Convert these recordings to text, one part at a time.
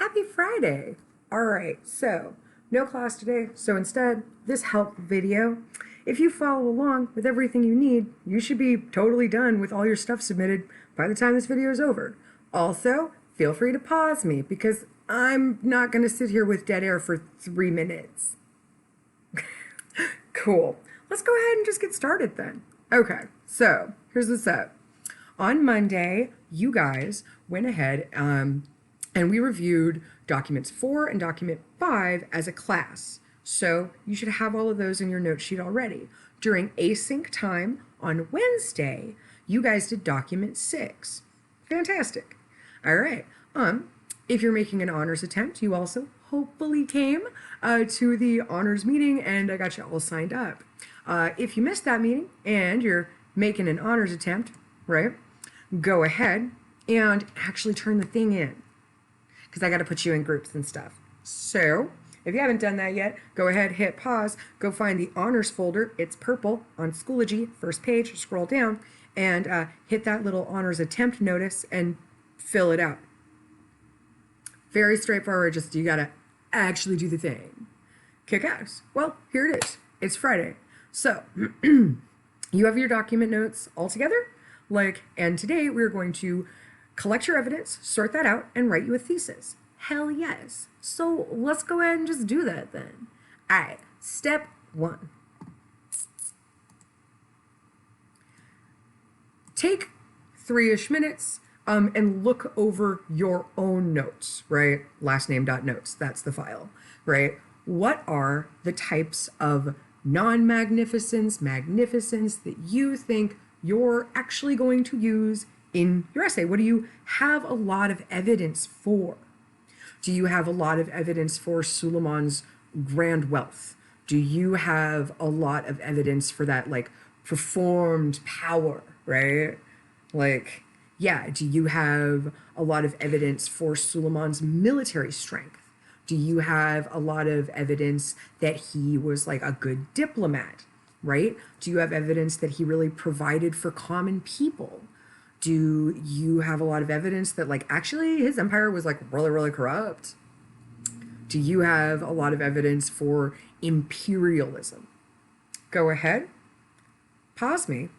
Happy Friday! Alright, so no class today, so instead, this help video. If you follow along with everything you need, you should be totally done with all your stuff submitted by the time this video is over. Also, feel free to pause me because I'm not going to sit here with dead air for 3 minutes. Cool. Let's go ahead and just get started then. Okay, so here's the setup. On Monday, you guys went ahead and we reviewed documents 4 and document 5 as a class. So you should have all of those in your note sheet already. During async time on Wednesday, you guys did document 6. Fantastic. All right. If you're making an honors attempt, you also hopefully came to the honors meeting and I got you all signed up. If you missed that meeting and you're making an honors attempt, right, go ahead and actually turn the thing in because I got to put you in groups and stuff. So if you haven't done that yet, go ahead, hit pause, go find the honors folder. It's purple on Schoology, first page, scroll down and hit that little honors attempt notice and fill it out. Very straightforward, just you got to actually do the thing. Kick ass. Well, here it is. It's Friday. So you have your document notes all together, and today we're going to collect your evidence, sort that out, and write you a thesis. Hell yes. So let's go ahead and just do that then. All right, step 1. Take 3-ish minutes and look over your own notes, right? Lastname.notes, that's the file, right? What are the types of non-magnificence, magnificence that you think you're actually going to use in your essay? What do you have a lot of evidence for? Do you have a lot of evidence for Suleiman's grand wealth? Do you have a lot of evidence for that, performed power, right? Yeah, do you have a lot of evidence for Suleiman's military strength? Do you have a lot of evidence that he was a good diplomat, right? Do you have evidence that he really provided for common people? Do you have a lot of evidence that actually his empire was really, really corrupt? Do you have a lot of evidence for imperialism? Go ahead, pause me,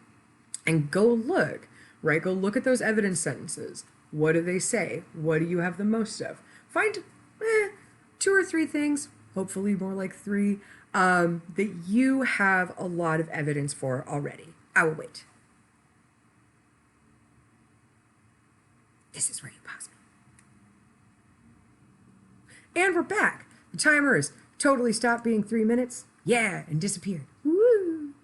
and go look, right? Go look at those evidence sentences. What do they say? What do you have the most of? Find 2 or 3 things, hopefully more like 3, that you have a lot of evidence for already. I will wait. This is where you pause me. And we're back. The timer has totally stopped being 3 minutes. Yeah, and disappeared. Woo!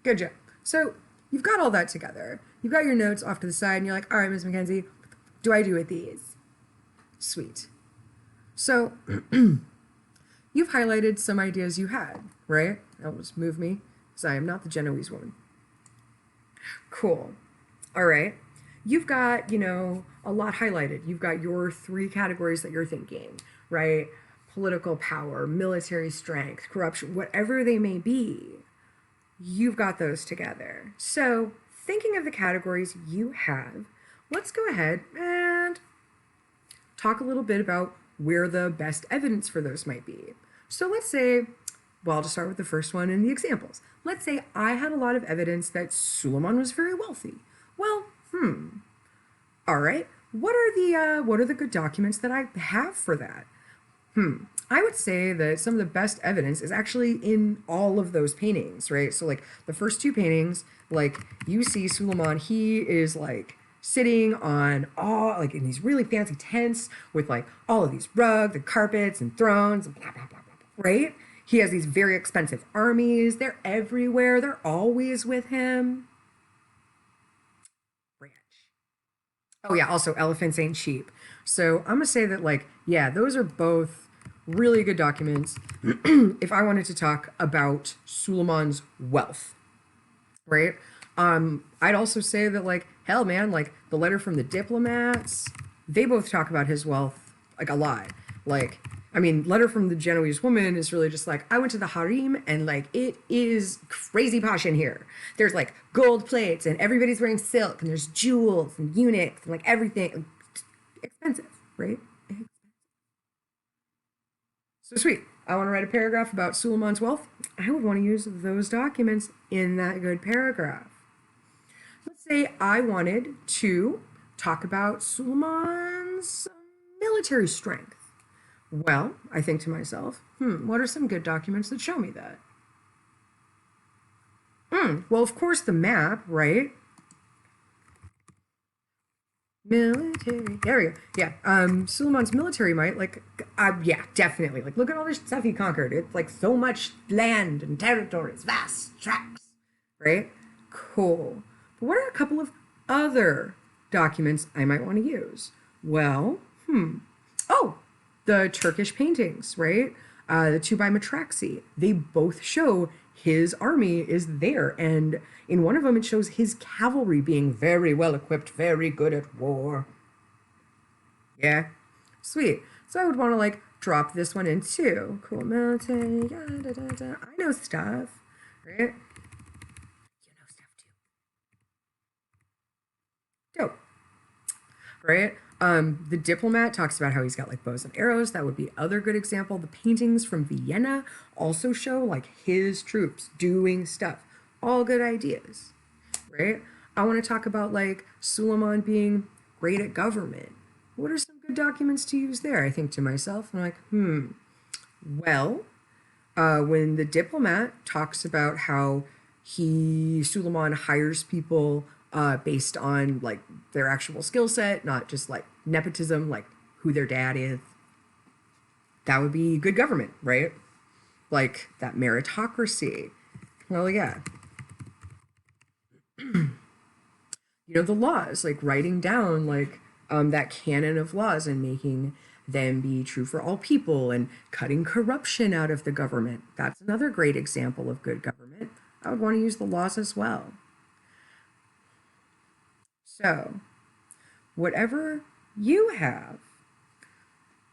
Good job. So you've got all that together. You've got your notes off to the side, and you're like, all right, Ms. Mackenzie, what do I do with these? Sweet. So you've highlighted some ideas you had, right? That'll just move me, because I am not the Genoese woman. Cool. All right. You've got, a lot highlighted. You've got your 3 categories that you're thinking, right? Political power, military strength, corruption, whatever they may be. You've got those together. So thinking of the categories you have, let's go ahead and talk a little bit about where the best evidence for those might be. So let's say, well, I'll just start with the first one in the examples. Let's say I had a lot of evidence that Suleiman was very wealthy. Well, all right. What are the good documents that I have for that? I would say that some of the best evidence is actually in all of those paintings, right? So the first 2 paintings, you see Suleiman, he is sitting on in these really fancy tents with all of these rugs and carpets and thrones and blah, blah, blah, blah, blah, right? He has these very expensive armies. They're everywhere. They're always with him. Oh yeah, also elephants ain't cheap. So I'm gonna say that yeah, those are both really good documents if I wanted to talk about Suleiman's wealth, right? I'd also say that hell man, the letter from the diplomats, they both talk about his wealth a lot. Letter from the Genoese woman is really just I went to the harem and it is crazy posh in here. There's gold plates and everybody's wearing silk and there's jewels and eunuchs and everything. Expensive, right? So sweet. I want to write a paragraph about Suleiman's wealth. I would want to use those documents in that good paragraph. Let's say I wanted to talk about Suleiman's military strength. Well, I think to myself, what are some good documents that show me that? Well, of course, the map, right? Military. There we go. Yeah. Suleiman's military might, like, yeah, definitely. Like, look at all this stuff he conquered. It's like so much land and territories, vast tracts, right? Cool. But what are a couple of other documents I might want to use? Well, oh, the Turkish paintings, right? The two by Matraxi. They both show his army is there, and in one of them it shows his cavalry being very well equipped, very good at war. Yeah, sweet. So I would want to like drop this one in too. Cool military, I know stuff, right? You know stuff too. Dope, right? The diplomat talks about how he's got like bows and arrows. That would be other good example. The paintings from Vienna also show like his troops doing stuff. All good ideas, right? I want to talk about like Suleiman being great at government. What are some good documents to use there? I think to myself, I'm like, well, when the diplomat talks about how Suleiman hires people based on like their actual skill set, not just like nepotism, like who their dad is. That would be good government, right? Like that meritocracy. Well, yeah. The laws, like writing down like that canon of laws and making them be true for all people and cutting corruption out of the government. That's another great example of good government. I would want to use the laws as well. So, whatever you have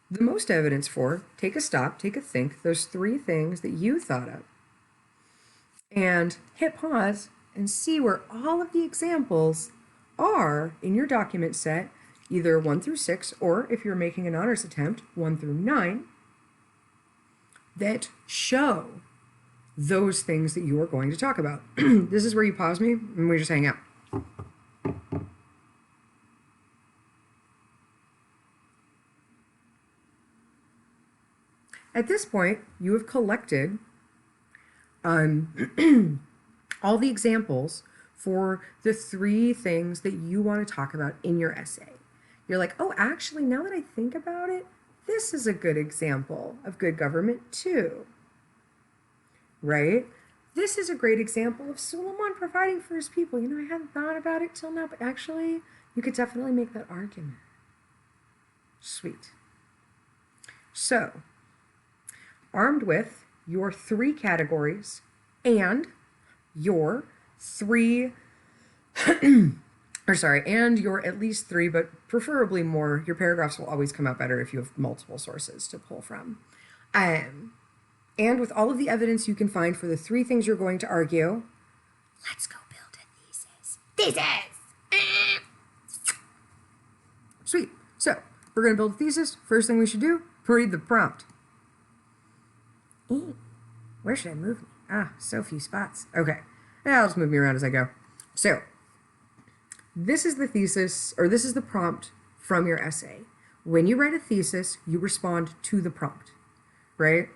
the most evidence for, take a stop, take a think, those 3 things that you thought of, and hit pause and see where all of the examples are in your document set, either 1 through 6, or if you're making an honors attempt, 1 through 9, that show those things that you are going to talk about. This is where you pause me and we just hang out. At this point, you have collected all the examples for the 3 things that you want to talk about in your essay. You're like, oh, actually, now that I think about it, this is a good example of good government too, right? This is a great example of Suleiman providing for his people. I hadn't thought about it till now, but actually, you could definitely make that argument. Sweet. So, armed with your 3 categories and your 3, and your at least 3, but preferably more. Your paragraphs will always come out better if you have multiple sources to pull from. And with all of the evidence you can find for the 3 things you're going to argue, let's go build a thesis. Thesis! Sweet. So, we're going to build a thesis. First thing we should do, read the prompt. Where should I move me? So few spots. Okay. I'll just move me around as I go. So, this is the thesis, or this is the prompt from your essay. When you write a thesis, you respond to the prompt, right?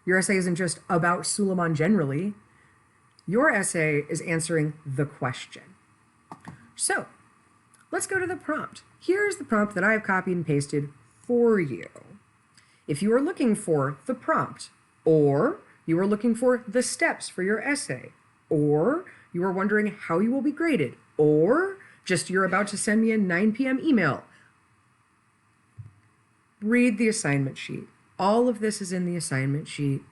Your essay isn't just about Suleiman generally. Your essay is answering the question. So, let's go to the prompt. Here's the prompt that I have copied and pasted for you. If you are looking for the prompt, or you are looking for the steps for your essay, or you are wondering how you will be graded, or just you're about to send me a 9 p.m. email, read the assignment sheet. All of this is in the assignment sheet.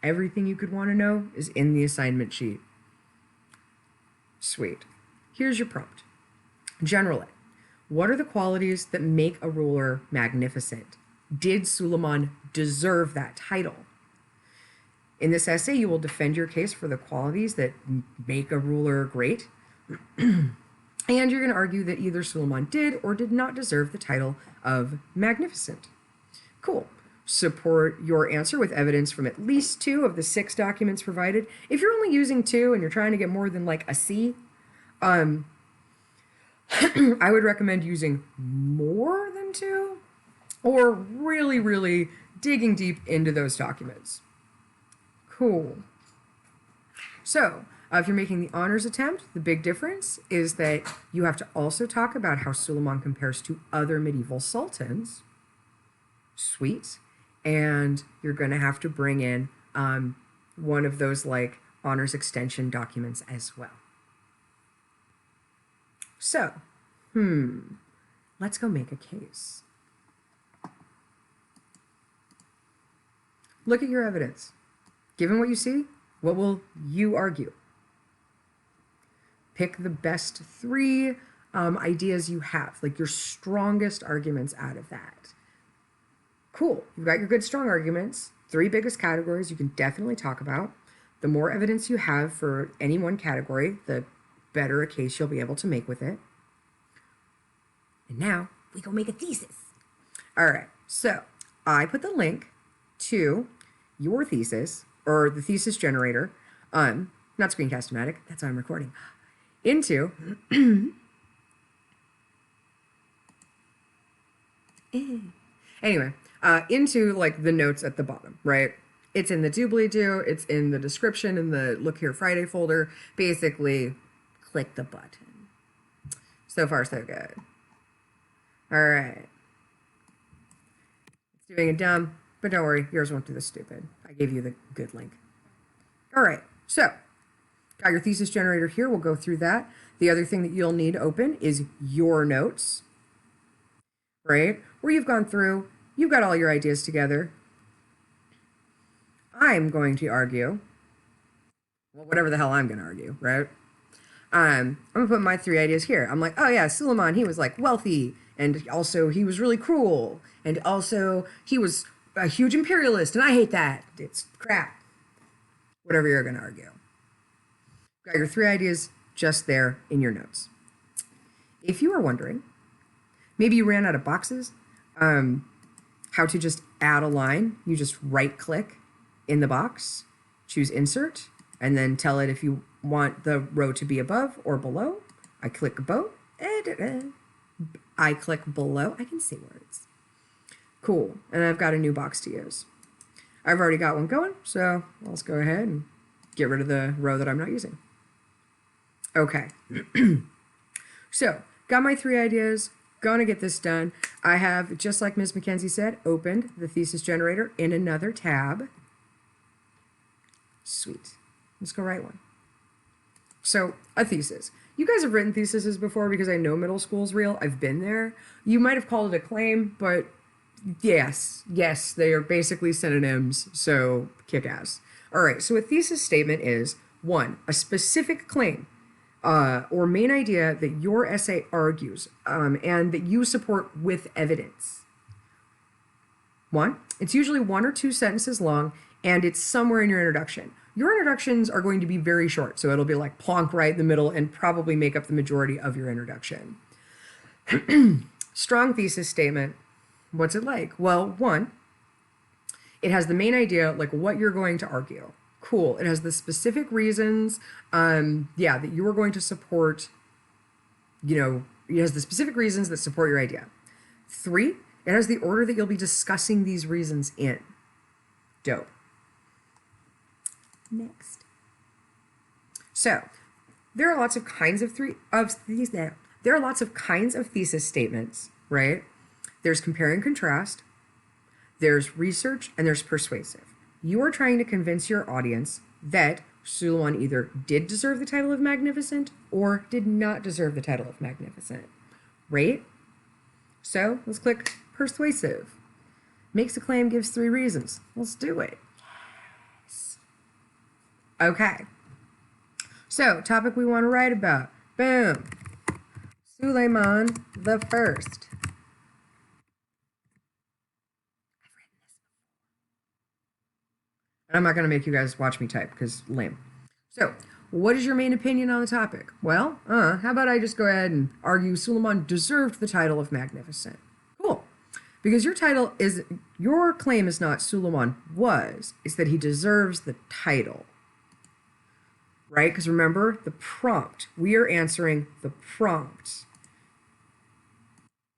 Everything you could want to know is in the assignment sheet. Sweet. Here's your prompt. General Ed. What are the qualities that make a ruler magnificent? Did Suleiman deserve that title? In this essay, you will defend your case for the qualities that make a ruler great. And you're going to argue that either Suleiman did or did not deserve the title of magnificent. Cool. support your answer with evidence from at least 2 of the 6 documents provided. If you're only using 2 and you're trying to get more than like a C, I would recommend using more than 2 or really, really digging deep into those documents. Cool. So, if you're making the honors attempt, the big difference is that you have to also talk about how Suleiman compares to other medieval sultans. Sweet. And you're going to have to bring in one of those like honors extension documents as well. So, let's go make a case. Look at your evidence. Given what you see, what will you argue? Pick the best 3 ideas you have, like your strongest arguments out of that. Cool. You've got your good, strong arguments, 3 biggest categories you can definitely talk about. The more evidence you have for any one category, the better a case you'll be able to make with it. And now we go make a thesis. All right. So I put the link to your thesis, or the Thesis Generator, not Screencast-O-Matic, that's how I'm recording, into into like the notes at the bottom, right? It's in the doobly-doo, it's in the description in the Look Here Friday folder. Basically, click the button. So far, so good. All right. It's doing it dumb, but don't worry, yours won't do the stupid. I gave you the good link. All right, so got your thesis generator here. We'll go through that. The other thing that you'll need open is your notes, right? Where you've gone through, you've got all your ideas together. I'm going to argue, well, whatever the hell I'm going to argue, right? I'm going to put my 3 ideas here. I'm like, oh yeah, Suleiman, he was like wealthy, and also he was really cruel, and also he was a huge imperialist, and I hate that. It's crap. Whatever you're going to argue. Got your 3 ideas just there in your notes. If you are wondering, maybe you ran out of boxes, how to just add a line, you just right-click in the box, choose Insert, and then tell it if you want the row to be above or below. I click above. I click below. I can say words. Cool. And I've got a new box to use. I've already got one going, so let's go ahead and get rid of the row that I'm not using. Okay. So, got my 3 ideas. Gonna get this done. I have, just like Ms. Mackenzie said, opened the Thesis Generator in another tab. Sweet. Let's go write one. So, a thesis. You guys have written theses before because I know middle school's real. I've been there. You might have called it a claim, but yes, they are basically synonyms, so kick ass. All right, so a thesis statement is 1, a specific claim or main idea that your essay argues and that you support with evidence. 1, it's usually 1 or 2 sentences long, and it's somewhere in your introduction. Your introductions are going to be very short, so it'll be like plonk right in the middle and probably make up the majority of your introduction. Strong thesis statement. What's it like? Well, 1, it has the main idea, like what you're going to argue. Cool. It has the specific reasons, that you are going to support, it has the specific reasons that support your idea. 3, it has the order that you'll be discussing these reasons in. Dope. Next. So, there are lots of kinds of there are lots of kinds of thesis statements, right? There's compare and contrast, there's research, and there's persuasive. You are trying to convince your audience that Suleiman either did deserve the title of magnificent or did not deserve the title of magnificent, right? So let's click persuasive. Makes a claim, gives 3 reasons. Let's do it. Yes. Okay. So, topic we want to write about. Boom. Suleiman the First. I'm not going to make you guys watch me type because lame. So, what is your main opinion on the topic? Well, how about I just go ahead and argue Suleiman deserved the title of magnificent. Cool. Because your claim is not Suleiman was, it's that he deserves the title. Right? Because remember, the prompt. We are answering the prompt.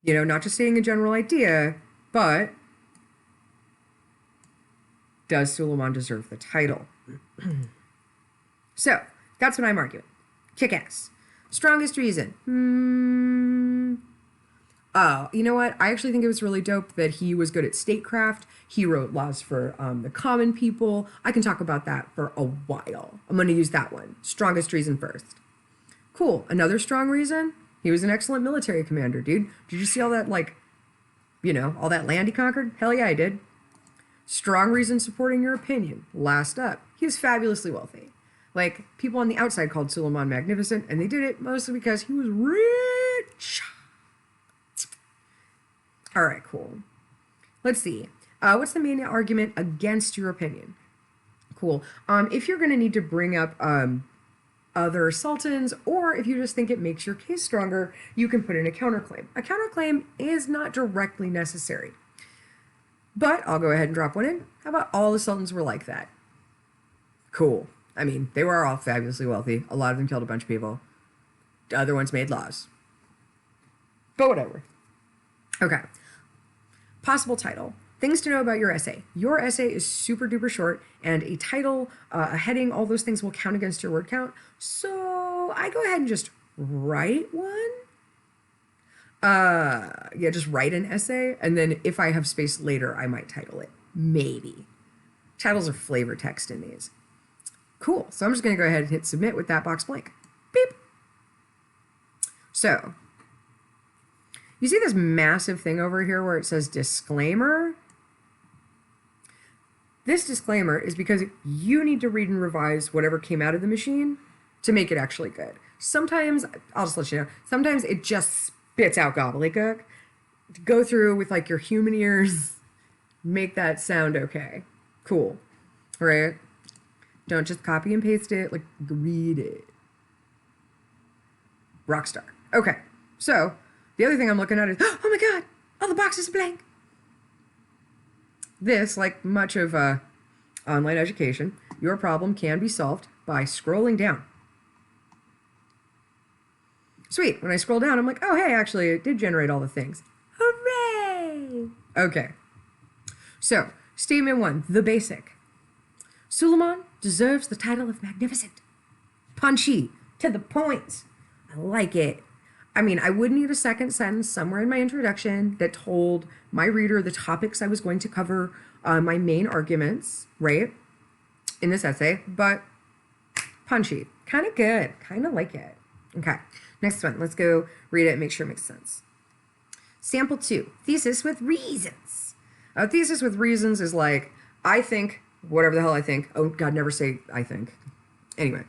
You know, not just stating a general idea, but does Suleiman deserve the title? So, that's what I'm arguing. Kick ass. Strongest reason. Oh, you know what? I actually think it was really dope that he was good at statecraft. He wrote laws for the common people. I can talk about that for a while. I'm going to use that one. Strongest reason first. Cool. Another strong reason? He was an excellent military commander, dude. Did you see all that, like, you know, all that land he conquered? Hell yeah, I did. Strong reason supporting your opinion. Last up. He was fabulously wealthy. Like, people on the outside called Suleiman magnificent, and they did it mostly because he was rich. All right, cool. Let's see. What's the main argument against your opinion? Cool. If you're going to need to bring up other sultans, or if you just think it makes your case stronger, you can put in a counterclaim. A counterclaim is not directly necessary. But I'll go ahead and drop one in. How about all the sultans were like that? Cool. I mean, they were all fabulously wealthy. A lot of them killed a bunch of people. The other ones made laws. But whatever. Okay. Possible title. Things to know about your essay. Your essay is super duper short, and a title, a heading, all those things will count against your word count. So I go ahead and just write one. Yeah, just write an essay, and then if I have space later, I might title it. Maybe. Titles are flavor text in these. Cool. So I'm just going to go ahead and hit submit with that box blank. Beep. So you see this massive thing over here where it says disclaimer? This disclaimer is because you need to read and revise whatever came out of the machine to make it actually good. Sometimes, I'll just let you know, sometimes it just spits out gobbledygook. Go through with like your human ears, make that sound okay. Cool. Right? Don't just copy and paste it, like read it. Rockstar. Okay, so the other thing I'm looking at is, oh my God, all the boxes are blank. This, like much of online education, your problem can be solved by scrolling down. Sweet, when I scroll down, I'm like, oh hey, actually it did generate all the things. Hooray! Okay, so statement one, the basic. Suleiman deserves the title of magnificent. Punchy, to the point. I like it. I mean, I would need a second sentence somewhere in my introduction that told my reader the topics I was going to cover, my main arguments, right, in this essay, but punchy. Kind of good. Kind of like it. Okay, next one. Let's go read it and make sure it makes sense. Sample 2, thesis with reasons. A thesis with reasons is like, I think, whatever the hell I think. Oh, God, never say I think. Anyway,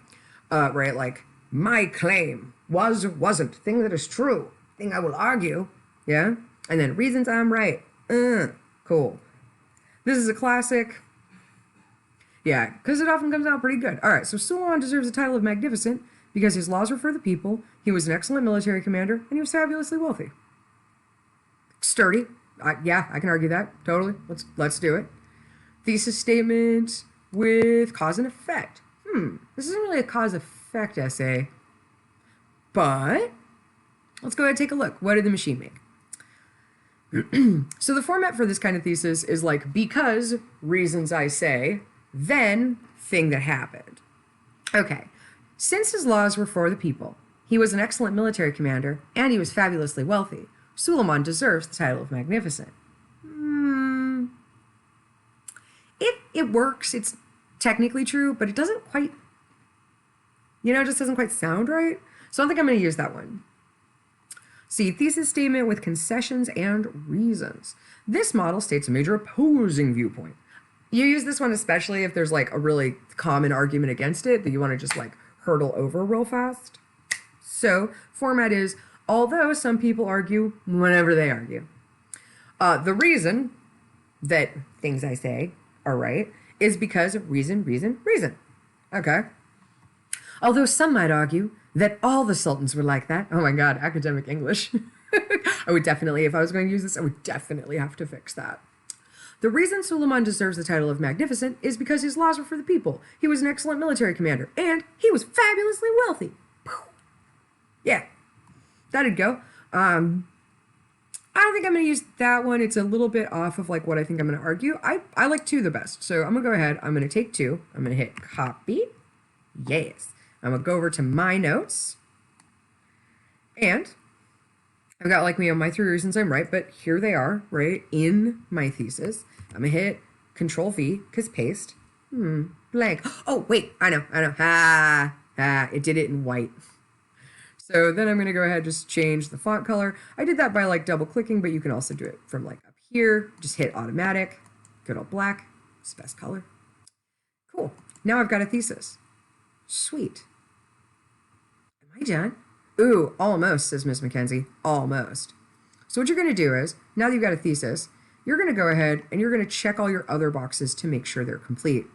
right, like, my claim was or wasn't, thing that is true, thing I will argue, yeah? And then reasons I'm right. Cool. This is a classic. Yeah, because it often comes out pretty good. All right, so Suleiman deserves the title of magnificent because his laws were for the people, he was an excellent military commander, and he was fabulously wealthy. Sturdy. Yeah, I can argue that. Totally. Let's do it. Thesis statement with cause and effect. This isn't really a cause-effect essay, but let's go ahead and take a look. What did the machine make? So the format for this kind of thesis is like, because reasons I say, then thing that happened. Okay, since his laws were for the people, he was an excellent military commander, and he was fabulously wealthy, Suleiman deserves the title of magnificent. It works. It's technically true, but it doesn't quite, it just doesn't quite sound right. So I don't think I'm going to use that one. See, thesis statement with concessions and reasons. This model states a major opposing viewpoint. You use this one especially if there's like a really common argument against it that you want to just like hurdle over real fast. So format is, although some people argue whenever they argue. The reason that things I say are right is because of reason. Okay. Although some might argue that all the sultans were like that. Oh my God, academic English. I would definitely, if I was going to use this, I would definitely have to fix that. The reason Suleiman deserves the title of Magnificent is because his laws were for the people. He was an excellent military commander, and he was fabulously wealthy. Yeah, that'd go. I don't think I'm going to use that one. It's a little bit off of like what I think I'm going to argue. I like 2 the best. So I'm going to go ahead. I'm going to take 2. I'm going to hit copy. Yes. I'm going to go over to my notes. And I've got like my 3 reasons I'm right, but here they are, right, in my thesis. I'm going to hit Control V, because paste. Blank. Oh, wait, I know. It did it in white. So then I'm going to go ahead and just change the font color. I did that by like double clicking, but you can also do it from like up here. Just hit automatic, good old black. It's the best color. Cool. Now I've got a thesis. Sweet. Am I done? Ooh, almost, says Miss Mackenzie. Almost. So what you're going to do is, now that you've got a thesis, you're going to go ahead and you're going to check all your other boxes to make sure they're complete.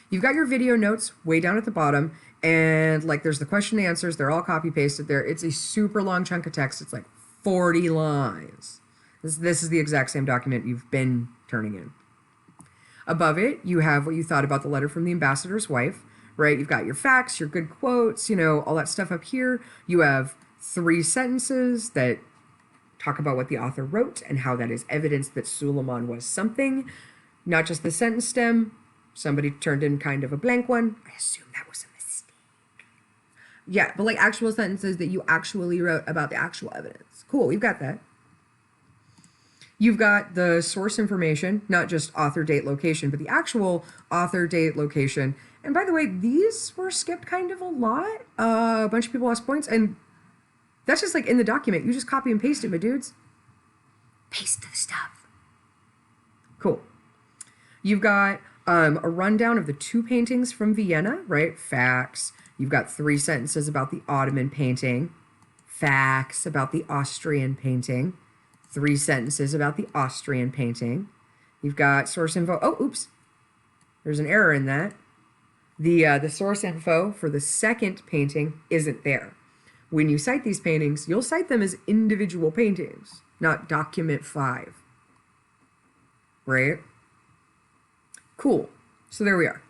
You've got your video notes way down at the bottom, and like there's the question and answers. They're all copy pasted there. It's a super long chunk of text. It's like 40 lines. This is the exact same document you've been turning in. Above it, you have what you thought about the letter from the ambassador's wife, right? You've got your facts, your good quotes, all that stuff up here. You have 3 sentences that talk about what the author wrote and how that is evidence that Suleiman was something, not just the sentence stem. Somebody turned in kind of a blank one. I assume that was a mistake. Yeah, but like actual sentences that you actually wrote about the actual evidence. Cool, we've got that. You've got the source information, not just author, date, location, but the actual author, date, location. And by the way, these were skipped kind of a lot. A bunch of people lost points, and that's just like in the document. You just copy and paste it, my dudes. Paste the stuff. Cool. You've got a rundown of the 2 paintings from Vienna, right? Facts. You've got 3 sentences about the Ottoman painting. Facts about the Austrian painting. 3 sentences about the Austrian painting. You've got source info. Oh, oops. There's an error in that. The source info for the second painting isn't there. When you cite these paintings, you'll cite them as individual paintings, not document 5. Right? Cool. So there we are.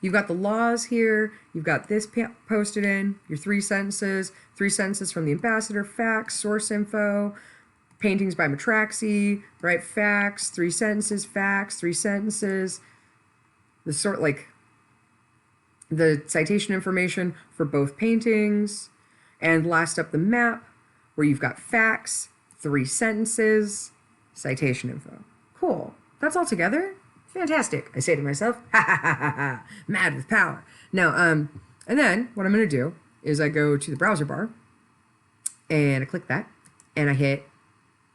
You've got the laws here. You've got this posted in, your 3 sentences from the ambassador, facts, source info, paintings by Matraxi, right? Facts, 3 sentences, facts, 3 sentences. The citation information for both paintings. And last up, the map, where you've got facts, 3 sentences, citation info. Cool. That's all together? Fantastic, I say to myself. Ha ha ha ha ha. Mad with power. Now, and then what I'm going to do is I go to the browser bar and I click that and I hit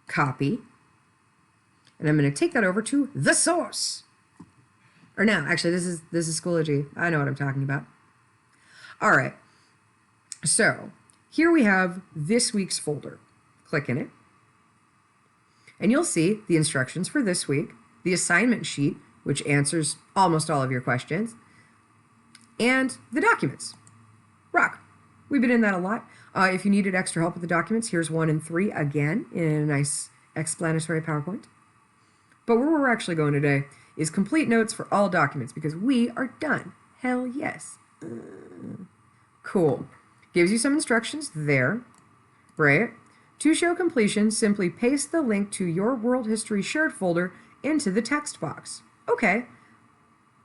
copy. And I'm going to take that over to the source. Or no, actually, this is Schoology. I know what I'm talking about. All right. So here we have this week's folder. Click in it. And you'll see the instructions for this week, the assignment sheet, which answers almost all of your questions, and the documents. Rock. We've been in that a lot. If you needed extra help with the documents, here's 1 and 3 again in a nice explanatory PowerPoint. But where we're actually going today is complete notes for all documents because we are done. Hell yes. Cool. Gives you some instructions there, right? To show completion, simply paste the link to your World History Shared folder into the text box. Okay.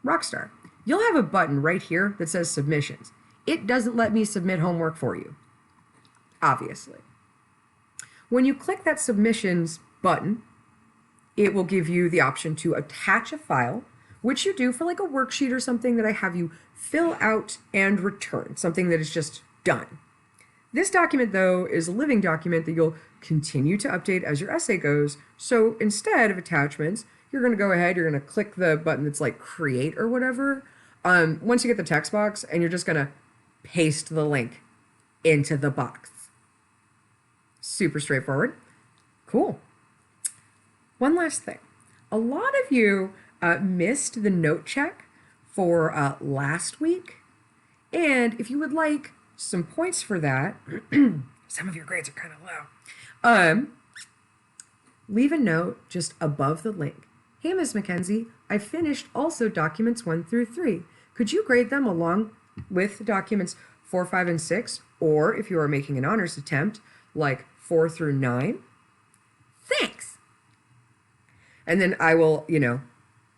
Rockstar. You'll have a button right here that says Submissions. It doesn't let me submit homework for you, obviously. When you click that Submissions button, it will give you the option to attach a file, which you do for like a worksheet or something that I have you fill out and return, something that is just done. This document, though, is a living document that you'll continue to update as your essay goes. So instead of attachments, you're going to go ahead, you're going to click the button that's like create or whatever. Once you get the text box, and you're just going to paste the link into the box. Super straightforward. Cool. One last thing. A lot of you missed the note check for last week. And if you would like some points for that, some of your grades are kind of low. Leave a note just above the link. Hey, Miss Mackenzie, I finished also documents 1 through 3. Could you grade them along with documents 4, 5, and 6? Or if you are making an honors attempt, like 4 through 9? Thanks. And then I will,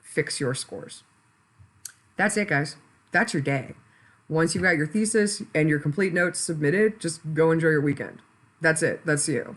fix your scores. That's it, guys. That's your day. Once you've got your thesis and your complete notes submitted, just go enjoy your weekend. That's it. That's you.